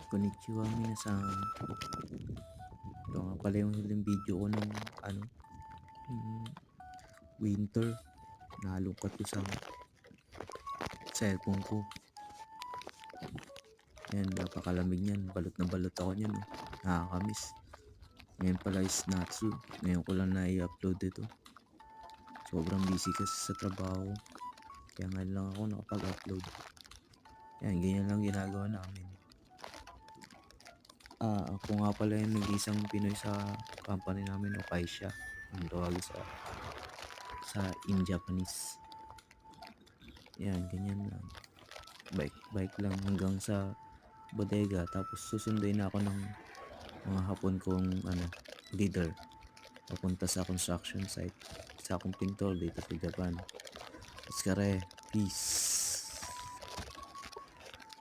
Konnichiwa minasan. Ito nga pala yung huling video ko ng ano, yung winter. Nalungkot ko sa cellphone ko. Yan, napakalamig niyan. Balot na balot ako niyan. Oh. Nakakamiss. Ngayon pala is Natsu. Ngayon ko lang na-i-upload ito. Sobrang busy kasi sa trabaho. Kaya ngayon lang ako nakapag-upload. Yan, ganyan lang ginagawa namin. Ako nga pala yung nag-isang Pinoy sa company namin o Kaisha. Ang tawag sa in Japanese. Yan, ganyan lang. Bike lang hanggang sa bodega. Tapos susunduin na ako ng mga hapon kong leader. Papunta sa construction site. Sa akong pintor dito sa Japan. Let's go, peace.